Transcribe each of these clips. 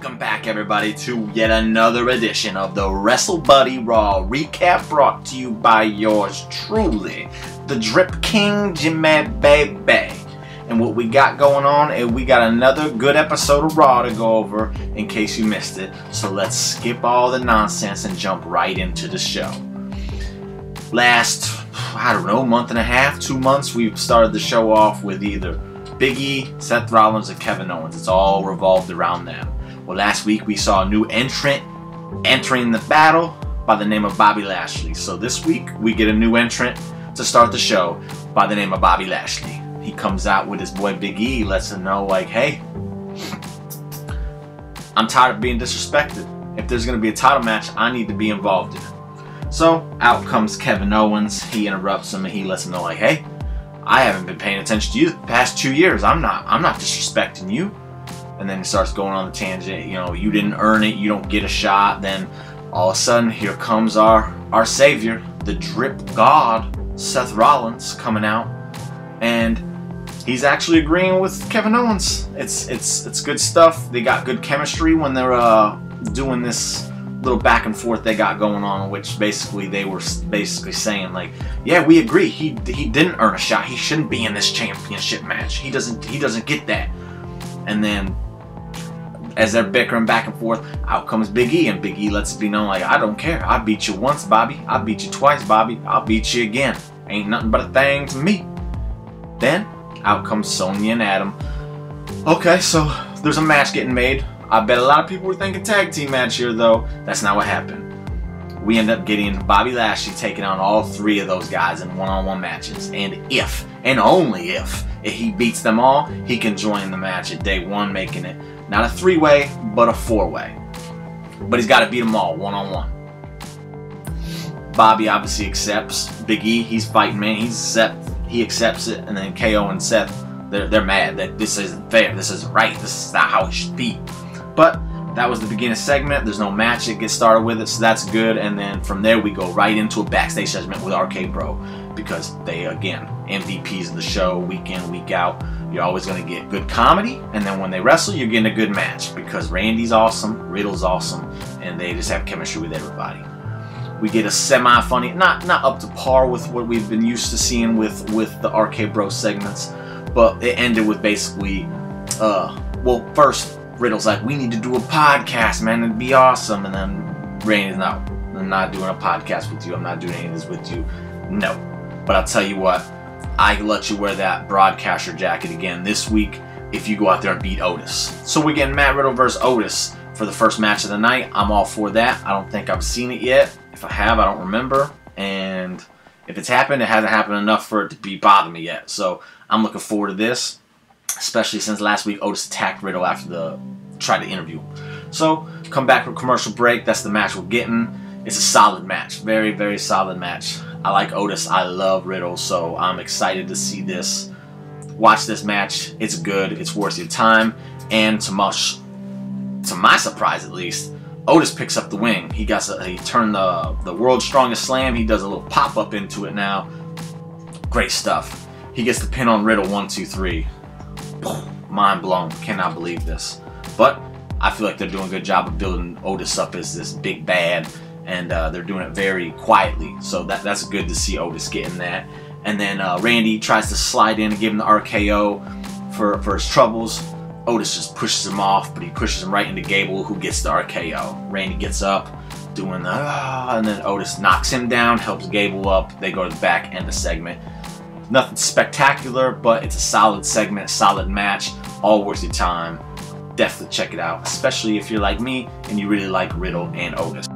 Welcome back, everybody, to yet another edition of the WrestleBuddy Raw Recap, brought to you by yours truly, the Drip King, Jimmy Baby. And what we got going on is we got another good episode of Raw to go over in case you missed it. So let's skip all the nonsense and jump right into the show. Last, I don't know, month and a half, 2 months, we've started the show off with either Big E, Seth Rollins, and Kevin Owens. It's all revolved around them. Well, last week we saw a new entrant entering the battle by the name of Bobby Lashley. So this week we get a new entrant to start the show by the name of Bobby Lashley. He comes out with his boy Big E, lets him know, like, hey, I'm tired of being disrespected. If there's going to be a title match, I need to be involved in it. So out comes Kevin Owens. He interrupts him and he lets him know, like, hey, I haven't been paying attention to you the past 2 years. I'm not disrespecting you. And then he starts going on the tangent. You know, you didn't earn it. You don't get a shot. Then all of a sudden, here comes our savior, the Drip God, Seth Rollins, coming out, and he's actually agreeing with Kevin Owens. It's good stuff. They got good chemistry when they're doing this little back and forth they got going on, which basically they were saying, like, yeah, we agree. He didn't earn a shot. He shouldn't be in this championship match. He doesn't get that. And then, as they're bickering back and forth, out comes Big E, and Big E lets it be known, like, I don't care. I beat you once, Bobby. I beat you twice, Bobby. I'll beat you again. Ain't nothing but a thing to me. Then, out comes Sonya and Adam. Okay, so there's a match getting made. I bet a lot of people were thinking tag team match here, though. That's not what happened. We end up getting Bobby Lashley taking on all three of those guys in one-on-one matches. And if, and only if he beats them all, he can join the match at day one, making it not a three-way, but a four-way. But he's got to beat them all one-on-one. Bobby obviously accepts. Big E, he's fighting, man. He accepts it. And then KO and Seth, they're mad that this isn't fair. This isn't right. This is not how it should be. But that was the beginning segment. There's no match that gets started with it, so that's good. And then from there, we go right into a backstage segment with RK Bro, because they, again, MVPs of the show, week in, week out. You're always going to get good comedy, and then when they wrestle, you're getting a good match, because Randy's awesome, Riddle's awesome, and they just have chemistry with everybody. We get a semi-funny, not up to par with what we've been used to seeing with the RK Bro segments, but it ended with basically, well, first, Riddle's like, we need to do a podcast, man, it'd be awesome. And then Randy's, no, I'm not doing a podcast with you. I'm not doing any of this with you. No. But I'll tell you what, I let you wear that broadcaster jacket again this week if you go out there and beat Otis. So we're getting Matt Riddle versus Otis for the first match of the night. I'm all for that. I don't think I've seen it yet. If I have, I don't remember. And if it's happened, it hasn't happened enough for it to be bothering me yet. So I'm looking forward to this. Especially since last week Otis attacked Riddle after tried to interview him. So, come back from commercial break. That's the match we're getting. It's a solid match. Very, very solid match. I like Otis. I love Riddle. So, I'm excited to see this. Watch this match. It's good. It's worth your time. And to my surprise at least, Otis picks up the win. He turned the World's Strongest Slam. He does a little pop-up into it now. Great stuff. He gets the pin on Riddle. 1, 2, 3. Mind blown. Cannot believe this. But I feel like they're doing a good job of building Otis up as this big bad, and they're doing it very quietly. So that's good to see Otis getting that. And then Randy tries to slide in and give him the RKO for his troubles. Otis just pushes him off, but he pushes him right into Gable, who gets the RKO. Randy gets up, doing the and then Otis knocks him down, helps Gable up. They go to the back end of the segment. Nothing spectacular, but it's a solid segment, solid match, all worth your time. Definitely check it out, especially if you're like me and you really like Riddle and Otis.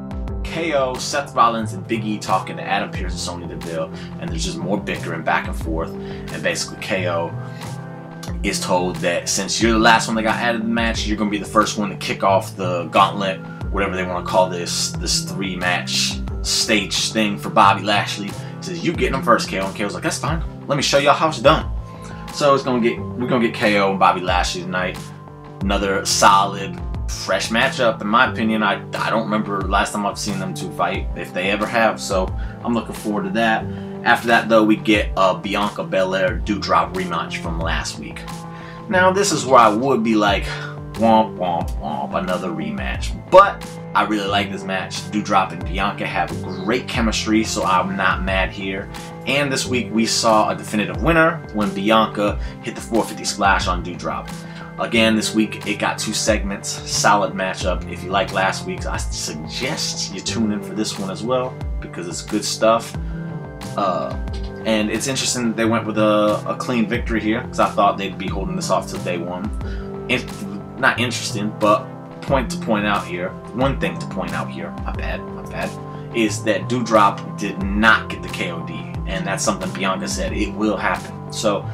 KO, Seth Rollins, and Big E talking to Adam Pearce and Sonya Deville, and there's just more bickering back and forth. And basically, KO is told that since you're the last one that got added to the match, you're going to be the first one to kick off the gauntlet, whatever they want to call this three-match stage thing for Bobby Lashley. He says, you getting him first, KO. And KO's like, that's fine. Let me show y'all how it's done. So we're gonna get KO and Bobby Lashley tonight. Another solid, fresh matchup, in my opinion. I don't remember last time I've seen them two fight, if they ever have. So I'm looking forward to that. After that, though, we get a Bianca Belair Doudrop rematch from last week. Now, this is where I would be like, Womp, womp, womp. Another rematch. But I really like this match. Doudrop and Bianca have great chemistry, so I'm not mad here. And this week we saw a definitive winner when Bianca hit the 450 splash on Doudrop. Again, this week it got 2 segments. Solid matchup. If you like last week's, I suggest you tune in for this one as well because it's good stuff. And it's interesting they went with a clean victory here because I thought they'd be holding this off till day 1. Not interesting, but one thing to point out here, my bad, is that Doudrop did not get the KOD, and that's something Bianca said it will happen. So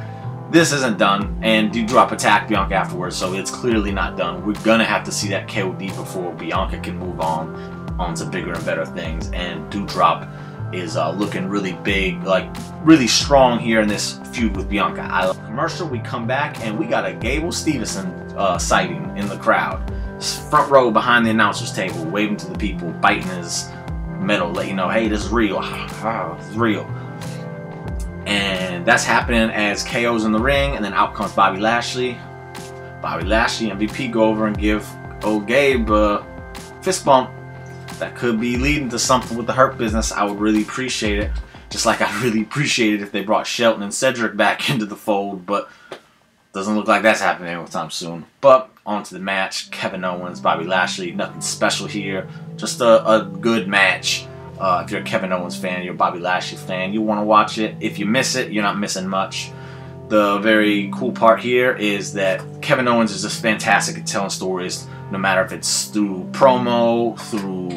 this isn't done, and Doudrop attacked Bianca afterwards, so it's clearly not done. We're gonna have to see that KOD before Bianca can move on to bigger and better things, and Doudrop is looking really big, like really strong here in this feud with Bianca. Commercial, we come back and we got a Gable Stevenson sighting in the crowd. Front row behind the announcer's table, waving to the people, biting his metal, let you know, hey, this is real. This is real. And that's happening as KO's in the ring, and then out comes Bobby Lashley. Bobby Lashley, MVP, go over and give old Gabe a fist bump. That could be leading to something with the Hurt Business. I would really appreciate it. Just like I'd really appreciate it if they brought Shelton and Cedric back into the fold, but doesn't look like that's happening anytime soon. But on to the match. Kevin Owens, Bobby Lashley, nothing special here. Just a good match. If you're a Kevin Owens fan, you're a Bobby Lashley fan, you want to watch it. If you miss it, you're not missing much. The very cool part here is that Kevin Owens is just fantastic at telling stories, no matter if it's through promo, through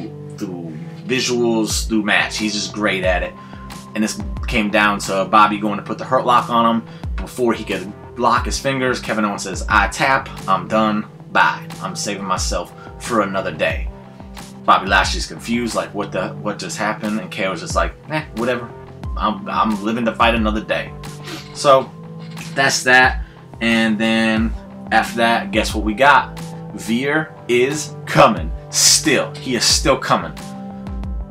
visuals, through match. He's just great at it. And this came down to Bobby going to put the Hurt Lock on him. Before he could lock his fingers, Kevin Owens says, I tap, I'm done, bye. I'm saving myself for another day. Bobby Lashley's confused, like what just happened? And KO's just like, whatever. I'm living to fight another day. So that's that. And then after that, guess what we got? Veer is coming. Still, he is still coming.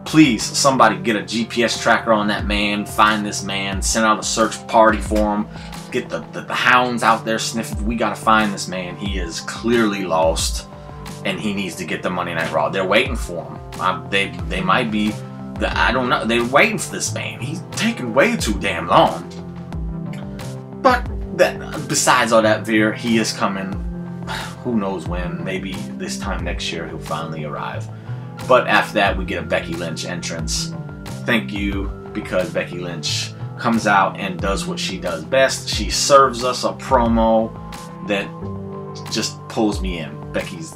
Please, somebody get a GPS tracker on that man. Find this man. Send out a search party for him. Get the hounds out there sniffing. We gotta find this man. He is clearly lost, and he needs to get the Monday Night Raw. They're waiting for him. They might be. I don't know. They're waiting for this man. He's taking way too damn long. But besides all that, Veer, he is coming. Who knows when? Maybe this time next year he'll finally arrive. But after that, we get a Becky Lynch entrance. Thank you, because Becky Lynch comes out and does what she does best. She serves us a promo that just pulls me in. Becky's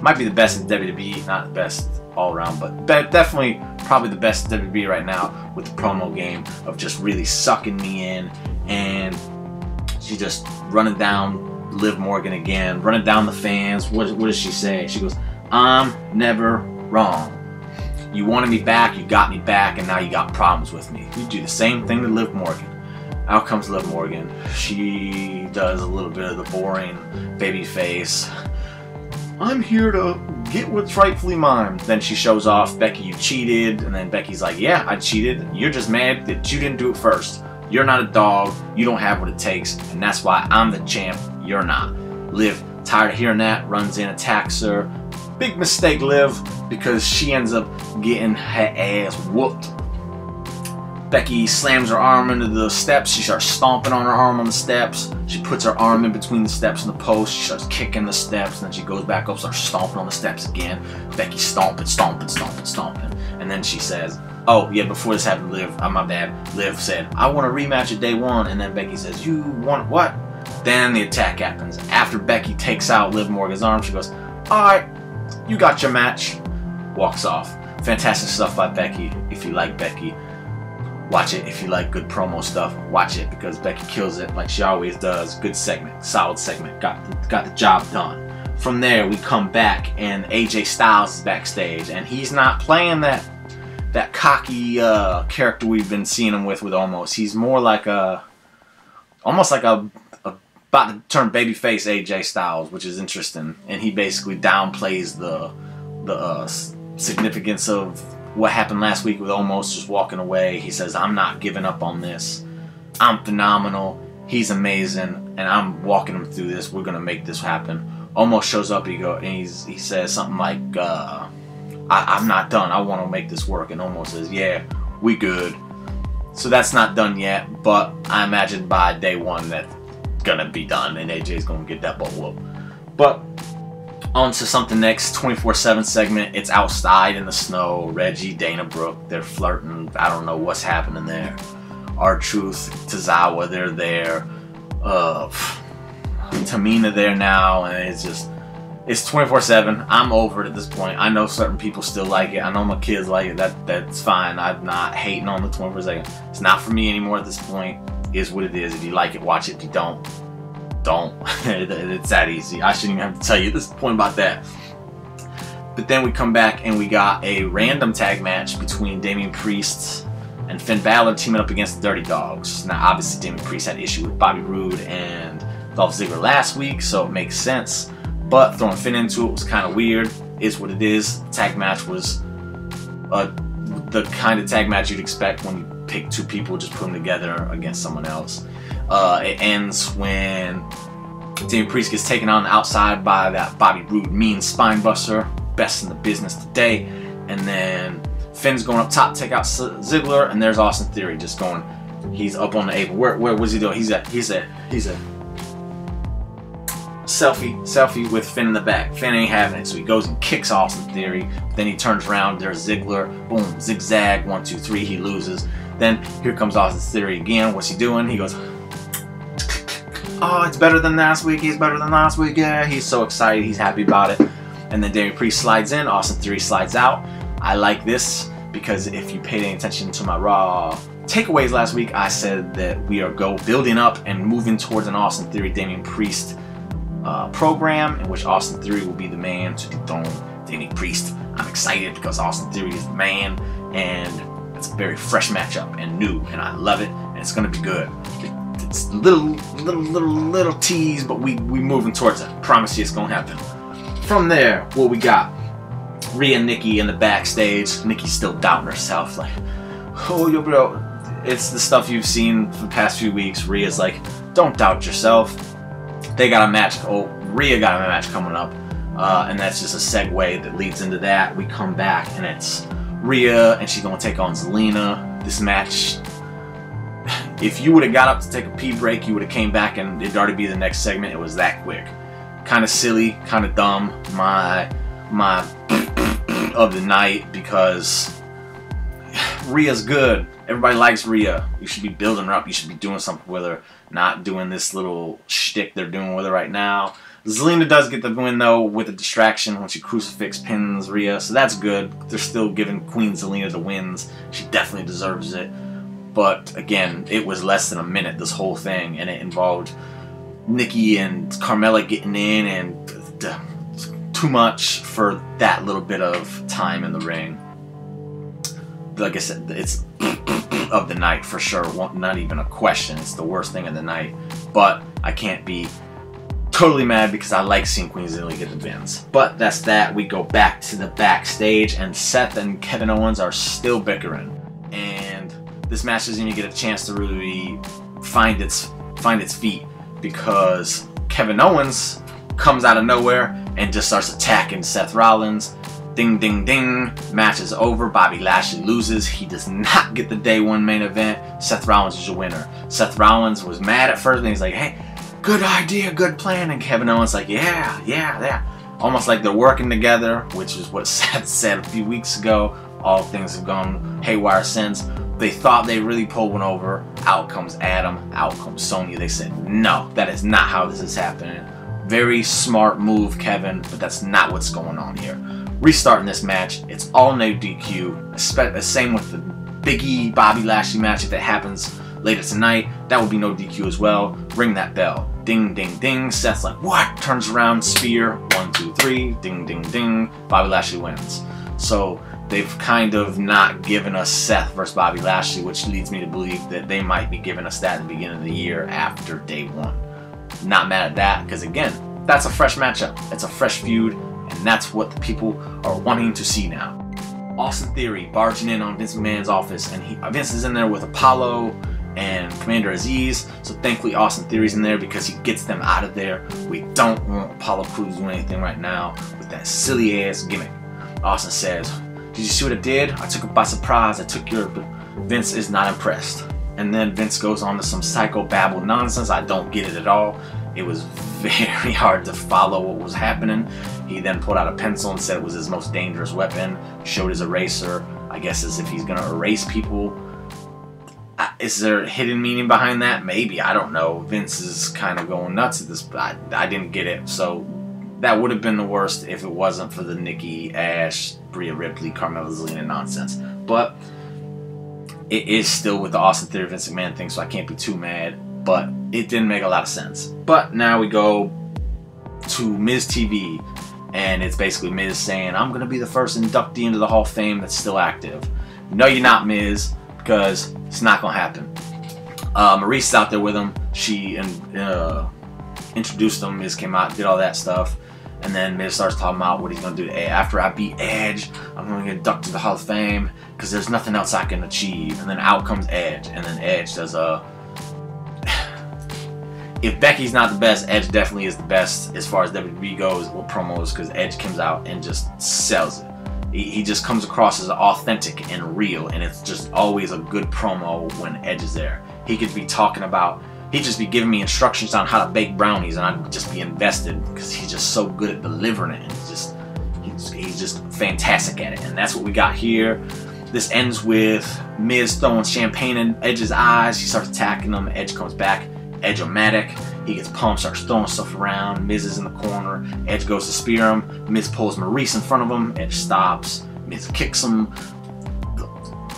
might be the best in WWE, not the best all around, but definitely probably the best in WWE right now with the promo game of just really sucking me in. And she just running down Liv Morgan again, running down the fans. What does she say? She goes, I'm never wrong. You wanted me back, you got me back, and now you got problems with me. You do the same thing to Liv Morgan. Out comes Liv Morgan. She does a little bit of the boring baby face. I'm here to get what's rightfully mine. Then she shows off, Becky, you cheated. And then Becky's like, yeah, I cheated. You're just mad that you didn't do it first. You're not a dog. You don't have what it takes. And that's why I'm the champ. You're not. Liv, tired of hearing that, runs in, attacks her. Big mistake, Liv, because she ends up getting her ass whooped. Becky slams her arm into the steps. She starts stomping on her arm on the steps. She puts her arm in between the steps and the post. She starts kicking the steps. And then she goes back up, starts stomping on the steps again. Becky stomping, stomping, stomping, stomping. And then she says, oh, yeah, before this happened, Liv, my bad. Liv said, I want a rematch at day 1. And then Becky says, you want what? Then the attack happens. After Becky takes out Liv Morgan's arm, she goes, alright, you got your match. Walks off. Fantastic stuff by Becky. If you like Becky, watch it. If you like good promo stuff, watch it, because Becky kills it like she always does. Good segment. Solid segment. Got the job done. From there, we come back, and AJ Styles is backstage, and he's not playing that cocky character we've been seeing him with Omos. He's more like almost like a about to turn babyface AJ Styles, which is interesting. And he basically downplays the significance of what happened last week with Omos just walking away. He says, I'm not giving up on this. I'm phenomenal. He's amazing, and I'm walking him through this. We're gonna make this happen. Omos shows up. He says something like, "I'm not done. I want to make this work." And Omos says, "Yeah, we good." So that's not done yet, but I imagine by day one that's gonna be done, and AJ's gonna get that butt whoop. But on to something next. 24/7 segment. It's outside in the snow. Reggie, Dana Brooke, they're flirting. I don't know what's happening there. R-Truth, Tozawa, they're there. Tamina there now, and it's 24/7. I'm over it at this point. I know certain people still like it. I know my kids like it. That's fine. I'm not hating on the 24/7. It's not for me anymore at this point. It is what it is. If you like it, watch it. If you don't. It's that easy. I shouldn't even have to tell you at this point about that. But then we come back and we got a random tag match between Damian Priest and Finn Balor teaming up against the Dirty Dogs. Now, obviously, Damian Priest had an issue with Bobby Roode and Dolph Ziggler last week, so it makes sense. But throwing Finn into it was kind of weird. Is what it is. The tag match was the kind of tag match you'd expect when you pick two people, just put them together against someone else. It ends when Damian Priest gets taken on the outside by that Bobby Roode mean spine buster, best in the business today. And then Finn's going up top to take out Ziggler, and there's Austin Theory just going. He's up on the apron. Where was he doing? He's a selfie with Finn in the back. Finn ain't having it, so he goes and kicks Austin Theory. Then he turns around. There's Ziggler. Boom, zigzag. 1, 2, 3. He loses. Then here comes Austin Theory again. What's he doing? He goes, "Oh, it's better than last week. He's better than last week." Yeah, he's so excited. He's happy about it. And then Damian Priest slides in. Austin Theory slides out. I like this because if you paid any attention to my Raw takeaways last week, I said that we are building up and moving towards an Austin Theory Damian Priest program in which Austin Theory will be the man to dethrone Damian Priest. I'm excited because Austin Theory is the man, and it's a very fresh matchup and new, and I love it, and it's gonna be good. It's little tease, but we moving towards it. Promise you it's gonna happen. From there, what we got? Rhea and Nikki in the backstage. Nikki's still doubting herself, like, "Oh, yo, bro." It's the stuff you've seen for the past few weeks. Rhea's like, "Don't doubt yourself." They got a match. Oh, Rhea got a match coming up, and that's just a segue that leads into that. We come back, and it's Rhea, and she's gonna take on Zelina. This match, if you would have got up to take a pee break, you would have came back, and it'd already be the next segment. It was that quick. Kind of silly, kind of dumb. My of the night, because Rhea's good. Everybody likes Rhea. You should be building her up. You should be doing something with her, not doing this little shtick they're doing with her right now. Zelina does get the win, though, with a distraction when she crucifix pins Rhea, so that's good. They're still giving Queen Zelina the wins. She definitely deserves it. But, again, it was less than a minute, this whole thing, and it involved Nikki and Carmella getting in, and too much for that little bit of time in the ring. Like I said, it's of the night for sure. Not even a question. It's the worst thing of the night. But I can't be totally mad because I like seeing Queen Zelina get the wins. But that's that. We go back to the backstage, and Seth and Kevin Owens are still bickering. And this match doesn't even get a chance to really find its feet, because Kevin Owens comes out of nowhere and just starts attacking Seth Rollins. Ding, ding, ding. Match is over. Bobby Lashley loses. He does not get the day one main event. Seth Rollins is your winner. Seth Rollins was mad at first, and he's like, "Hey, good idea, good plan." And Kevin Owens like, yeah. Almost like they're working together, which is what Seth said a few weeks ago. All things have gone haywire since. They thought they really pulled one over. Out comes Adam. Out comes Sonya. They said, "No, that is not how this is happening." Very smart move, Kevin, but that's not what's going on here. Restarting this match, it's all no DQ. Same with the Big E Bobby Lashley match. If it happens later tonight, that will be no DQ as well. Ring that bell. Ding, ding, ding. Seth's like, "What?" Turns around, spear. 1, 2, 3. Ding, ding, ding. Bobby Lashley wins. So they've kind of not given us Seth versus Bobby Lashley, which leads me to believe that they might be giving us that at the beginning of the year after day one. Not mad at that, because again, that's a fresh matchup. It's a fresh feud, and that's what the people are wanting to see now. Austin Theory barging in on Vince McMahon's office, and Vince is in there with Apollo and Commander Aziz. So thankfully Austin Theory's in there because he gets them out of there. We don't want Apollo Crews doing anything right now with that silly ass gimmick. Austin says, "Did you see what I did? I took it by surprise. I took your..." Vince is not impressed. And then Vince goes on to some psychobabble nonsense. I don't get it at all. It was very hard to follow what was happening. He then pulled out a pencil and said it was his most dangerous weapon. Showed his eraser. I guess as if he's gonna erase people. Is there a hidden meaning behind that? Maybe, I don't know. Vince is kind of going nuts at this, but I didn't get it. So that would have been the worst if it wasn't for the Nikki Ash, Rhea Ripley, Carmella Zelina nonsense. But it is still with the Austin Theory Vince McMahon thing, so I can't be too mad. But it didn't make a lot of sense. But now we go to Miz TV, and it's basically Miz saying, "I'm gonna be the first inductee into the Hall of Fame that's still active." No, you're not, Miz, because it's not gonna happen. Maurice is out there with him. She introduced him. Miz came out, did all that stuff, and then Miz starts talking about what he's gonna do after I beat Edge. I'm gonna get inducted to the Hall of Fame because there's nothing else I can achieve. And then out comes Edge, and then Edge does if Becky's not the best, Edge definitely is the best as far as WWE goes with promos, because Edge comes out and just sells it. He just comes across as authentic and real, and it's just always a good promo when Edge is there. He could be talking about, he'd just be giving me instructions on how to bake brownies, and I'd just be invested because he's just so good at delivering it, and he's just fantastic at it. And that's what we got here. This ends with Miz throwing champagne in Edge's eyes. He starts attacking him. Edge comes back. Edge-o-matic. He gets pumped, starts throwing stuff around. Miz is in the corner. Edge goes to spear him. Miz pulls Maurice in front of him. Edge stops. Miz kicks him.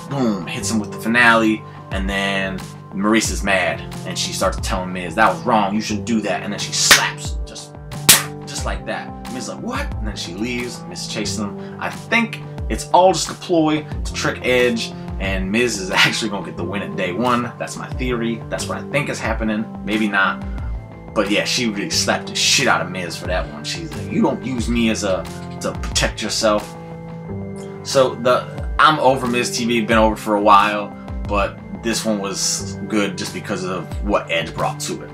Boom. Hits him with the finale. And then Maurice is mad. And she starts telling Miz, "That was wrong. You shouldn't do that." And then she slaps. Just like that. Miz is like, "What?" And then she leaves. Miz chases him. I think it's all just a ploy to trick Edge. And Miz is actually going to get the win at day one. That's my theory. That's what I think is happening. Maybe not. But yeah, she really slapped the shit out of Miz for that one. She's like, "You don't use me as to protect yourself." So I'm over Miz TV. Been over for a while. But this one was good just because of what Edge brought to it.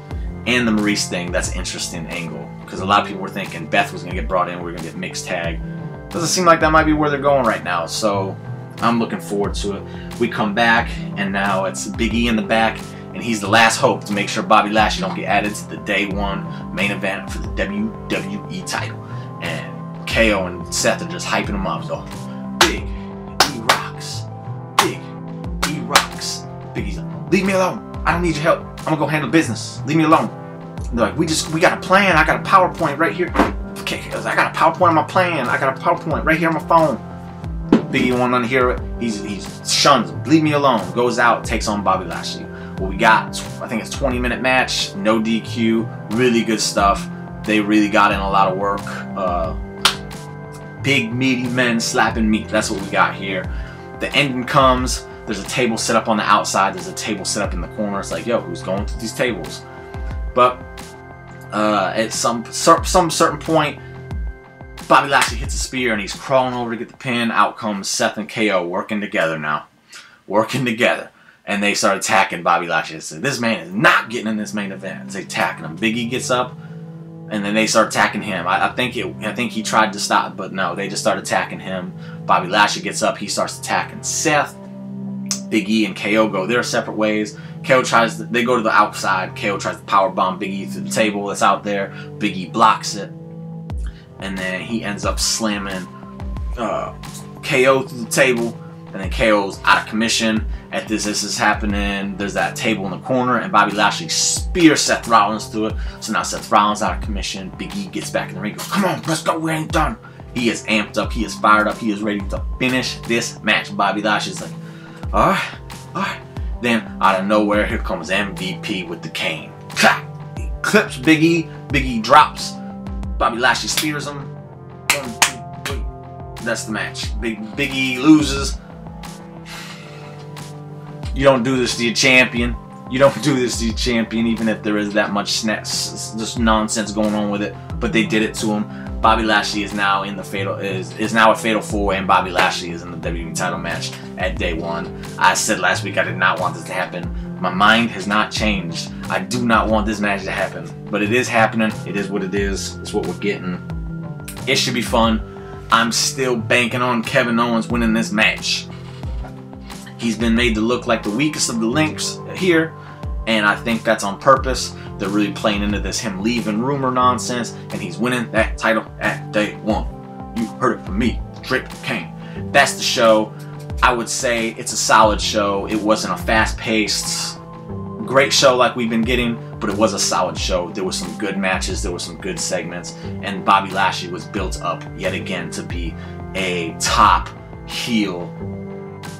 And the Maurice thing, that's an interesting angle. Because a lot of people were thinking Beth was going to get brought in. We were going to get mixed tag. Doesn't seem like that might be where they're going right now. So I'm looking forward to it. We come back, and now it's Big E in the back, and he's the last hope to make sure Bobby Lashley don't get added to the day one main event for the WWE title. And KO and Seth are just hyping him up. So, Big E rocks. Big E rocks. Big E's like, "Leave me alone. I don't need your help. I'm gonna go handle business. Leave me alone." And they're like, we got a plan. I got a PowerPoint right here. Okay, I got a PowerPoint on my plan. I got a PowerPoint right here on my phone. Big E won't unhear it. He shuns him. "Leave me alone." Goes out, takes on Bobby Lashley. Well, we got, I think it's a 20-minute match, no DQ, really good stuff. They really got in a lot of work. Big meaty men slapping meat. That's what we got here. The ending comes. There's a table set up on the outside. There's a table set up in the corner. It's like, yo, who's going to these tables? But at some certain point, Bobby Lashley hits a spear and he's crawling over to get the pin. Out comes Seth and KO working together now. Working together. And they start attacking Bobby Lashley. They say, "This man is not getting in this main event." They're attacking him. Big E gets up and then they start attacking him. I think he tried to stop, but no, they just start attacking him. Bobby Lashley gets up. He starts attacking Seth. Big E and KO go their separate ways. They go to the outside. KO tries to powerbomb Big E through the table that's out there. Big E blocks it. And then he ends up slamming KO through the table. And then KO's out of commission. At this is happening, there's that table in the corner. And Bobby Lashley spears Seth Rollins through it. So now Seth Rollins out of commission. Big E gets back in the ring. Goes, "Come on, let's go. We ain't done." He is amped up. He is fired up. He is ready to finish this match. Bobby Lashley's like, alright, alright. Then out of nowhere, here comes MVP with the cane. He clips Big E. Big E drops. Bobby Lashley spears him. 1, 2, 3. That's the match. Big E loses. You don't do this to your champion. You don't do this to your champion, even if there is that much just nonsense going on with it. But they did it to him. Bobby Lashley is now in the is now a Fatal 4-Way, and Bobby Lashley is in the WWE title match at day one. I said last week I did not want this to happen. My mind has not changed. I do not want this match to happen, but it is happening. It is what it is. It's what we're getting. It should be fun. I'm still banking on Kevin Owens winning this match. He's been made to look like the weakest of the links here, and I think that's on purpose. They're really playing into this him leaving rumor nonsense, and he's winning that title at day one. You heard it from me, Drip King. That's the show. I would say it's a solid show. It wasn't a fast-paced, great show like we've been getting, but it was a solid show. There were some good matches, there were some good segments, and Bobby Lashley was built up yet again to be a top heel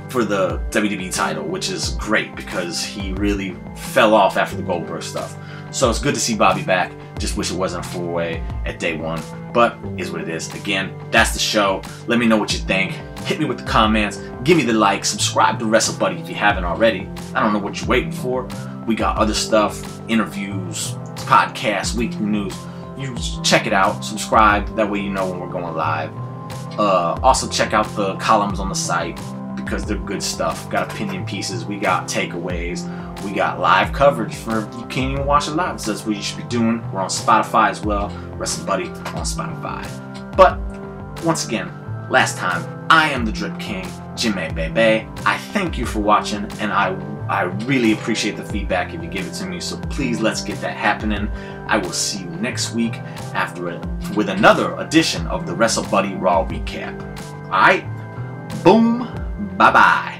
for the WWE title, which is great because he really fell off after the Goldberg stuff. So it's good to see Bobby back. Just wish it wasn't a four-way at day one, but is what it is. Again, that's the show. Let me know what you think. Hit me with the comments. Give me the like. Subscribe to WrestleBuddy if you haven't already. I don't know what you're waiting for. We got other stuff, interviews, podcasts, weekly news. You check it out. Subscribe. That way you know when we're going live. Also check out the columns on the site because they're good stuff. Got opinion pieces. We got takeaways. We got live coverage for you can't even watch it live. So that's what you should be doing. We're on Spotify as well. WrestleBuddy on Spotify. But once again, last time, I am the Drip King, Jimmy Bebe. I thank you for watching, and I really appreciate the feedback if you give it to me. So please, let's get that happening. I will see you next week with another edition of the WrestleBuddy Raw Recap. All right, boom, bye bye.